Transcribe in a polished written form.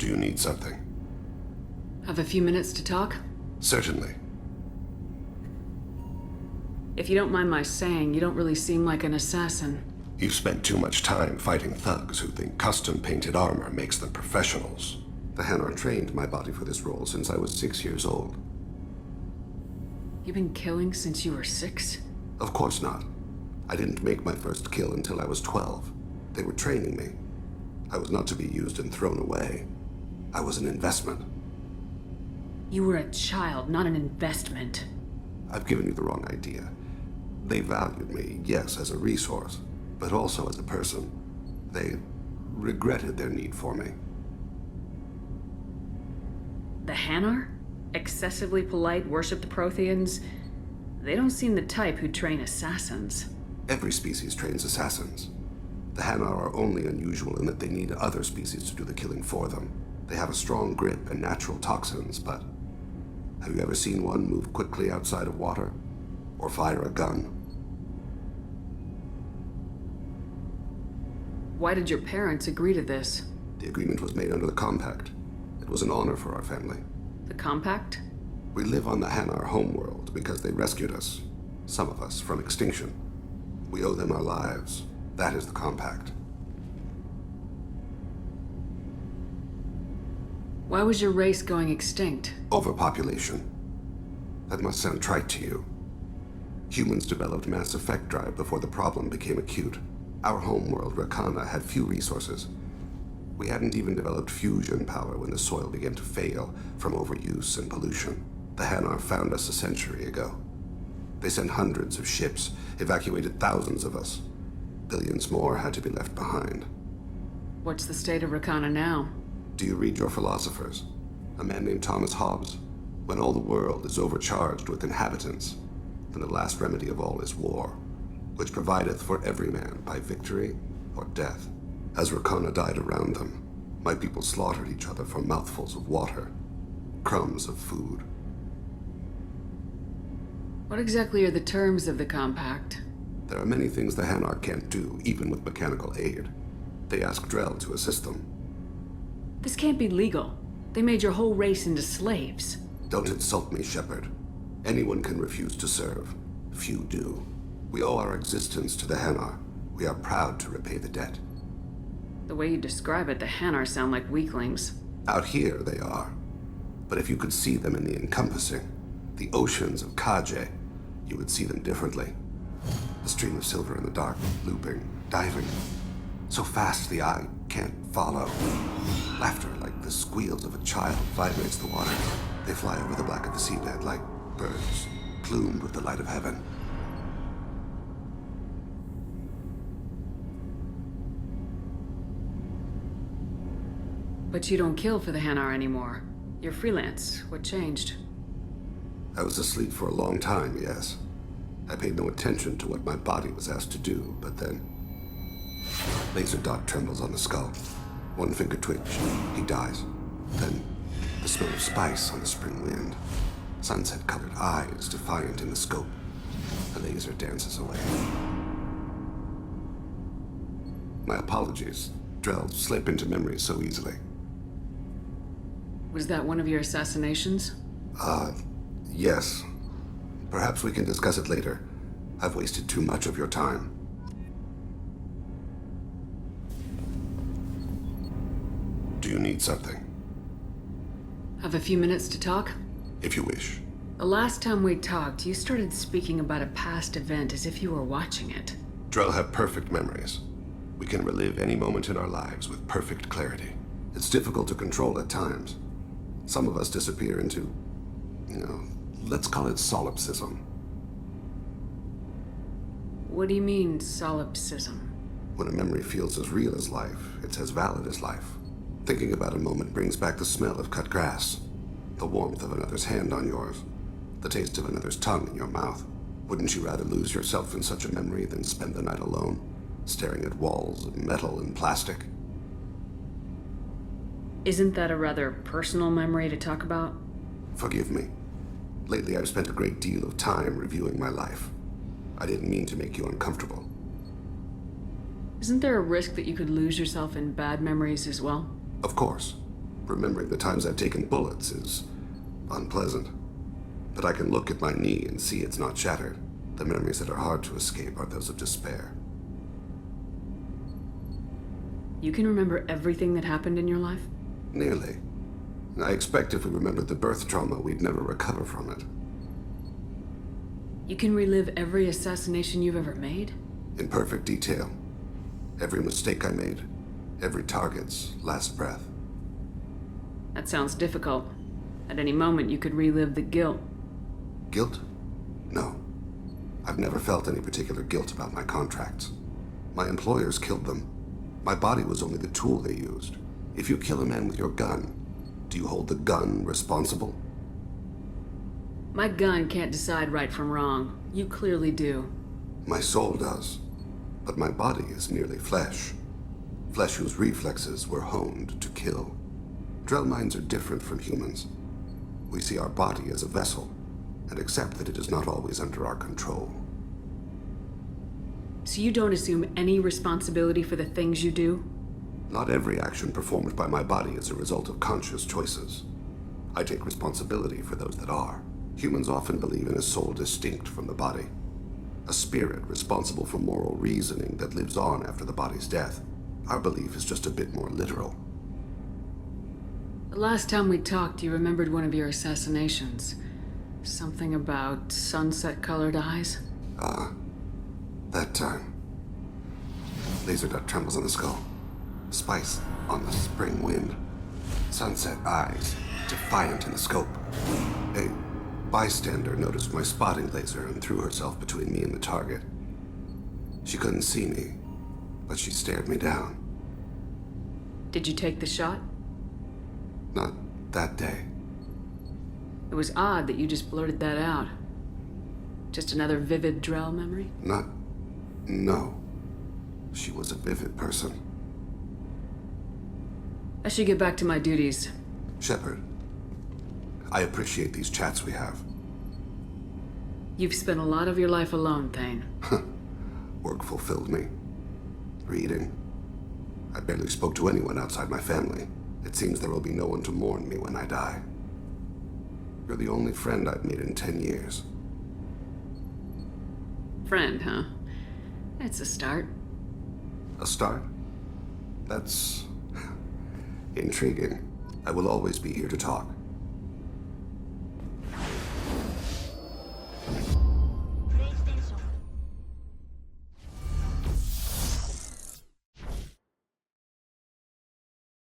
Do you need something? Have a few minutes to talk? Certainly. If you don't mind my saying, you don't really seem like an assassin. You've spent too much time fighting thugs who think custom-painted armor makes them professionals. The Hanar trained my body for this role since I was 6 years old. You've been killing since you were 6? Of course not. I didn't make my first kill until I was 12. They were training me. I was not to be used and thrown away. I was an investment. You were a child, not an investment. I've given you the wrong idea. They valued me, yes, as a resource, but also as a person. They regretted their need for me. The Hanar? Excessively polite, worship the Protheans? They don't seem the type who train assassins. Every species trains assassins. The Hanar are only unusual in that they need other species to do the killing for them. They have a strong grip and natural toxins, but have you ever seen one move quickly outside of water? Or fire a gun? Why did your parents agree to this? The agreement was made under the Compact. It was an honor for our family. The Compact? We live on the Hanar homeworld because they rescued us, some of us, from extinction. We owe them our lives. That is the Compact. Why was your race going extinct? Overpopulation. That must sound trite to you. Humans developed mass effect drive before the problem became acute. Our homeworld, Rakana, had few resources. We hadn't even developed fusion power when the soil began to fail from overuse and pollution. The Hanar found us a century ago. They sent hundreds of ships, evacuated thousands of us. Billions more had to be left behind. What's the state of Rakana now? Do you read your philosophers? A man named Thomas Hobbes? When all the world is overcharged with inhabitants, then the last remedy of all is war, which provideth for every man by victory or death. As Rakana died around them, my people slaughtered each other for mouthfuls of water, crumbs of food. What exactly are the terms of the Compact? There are many things the Hanar can't do, even with mechanical aid. They ask Drell to assist them. This can't be legal. They made your whole race into slaves. Don't insult me, Shepard. Anyone can refuse to serve. Few do. We owe our existence to the Hanar. We are proud to repay the debt. The way you describe it, the Hanar sound like weaklings. Out here, they are. But if you could see them in the encompassing, the oceans of Kaje, you would see them differently. A stream of silver in the dark, looping, diving. So fast the eye can't follow. Laughter like the squeals of a child vibrates the water. They fly over the black of the seabed like birds, plumed with the light of heaven. But you don't kill for the Hanar anymore. You're freelance. What changed? I was asleep for a long time, yes. I paid no attention to what my body was asked to do, but then... Laser dot trembles on the skull. One finger twitch. He dies. Then, the smell of spice on the spring wind. Sunset-colored eyes defiant in the scope. The laser dances away. My apologies. Drell slip into memory so easily. Was that one of your assassinations? Yes. Perhaps we can discuss it later. I've wasted too much of your time. Do you need something? Have a few minutes to talk? If you wish. The last time we talked, you started speaking about a past event as if you were watching it. Drell have perfect memories. We can relive any moment in our lives with perfect clarity. It's difficult to control at times. Some of us disappear into, let's call it solipsism. What do you mean, solipsism? When a memory feels as real as life, it's as valid as life. Thinking about a moment brings back the smell of cut grass, the warmth of another's hand on yours, the taste of another's tongue in your mouth. Wouldn't you rather lose yourself in such a memory than spend the night alone, staring at walls of metal and plastic? Isn't that a rather personal memory to talk about? Forgive me. Lately, I've spent a great deal of time reviewing my life. I didn't mean to make you uncomfortable. Isn't there a risk that you could lose yourself in bad memories as well? Of course. Remembering the times I've taken bullets is unpleasant. But I can look at my knee and see it's not shattered. The memories that are hard to escape are those of despair. You can remember everything that happened in your life? Nearly. I expect if we remembered the birth trauma, we'd never recover from it. You can relive every assassination you've ever made? In perfect detail. Every mistake I made. Every target's last breath. That sounds difficult. At any moment, you could relive the guilt. Guilt? No. I've never felt any particular guilt about my contracts. My employers killed them. My body was only the tool they used. If you kill a man with your gun, do you hold the gun responsible? My gun can't decide right from wrong. You clearly do. My soul does. But my body is merely flesh. Flesh whose reflexes were honed to kill. Drell minds are different from humans. We see our body as a vessel, and accept that it is not always under our control. So you don't assume any responsibility for the things you do? Not every action performed by my body is a result of conscious choices. I take responsibility for those that are. Humans often believe in a soul distinct from the body. A spirit responsible for moral reasoning that lives on after the body's death. Our belief is just a bit more literal. The last time we talked, you remembered one of your assassinations. Something about sunset-colored eyes? That time. Laser dot trembles on the skull. Spice on the spring wind. Sunset eyes, defiant in the scope. A bystander noticed my spotting laser and threw herself between me and the target. She couldn't see me, but she stared me down. Did you take the shot? Not that day. It was odd that you just blurted that out. Just another vivid Drell memory? No. She was a vivid person. I should get back to my duties. Shepard, I appreciate these chats we have. You've spent a lot of your life alone, Thane. Work fulfilled me. Reading. I barely spoke to anyone outside my family. It seems there will be no one to mourn me when I die. You're the only friend I've made in 10 years. Friend, huh? It's a start. A start? That's intriguing. I will always be here to talk.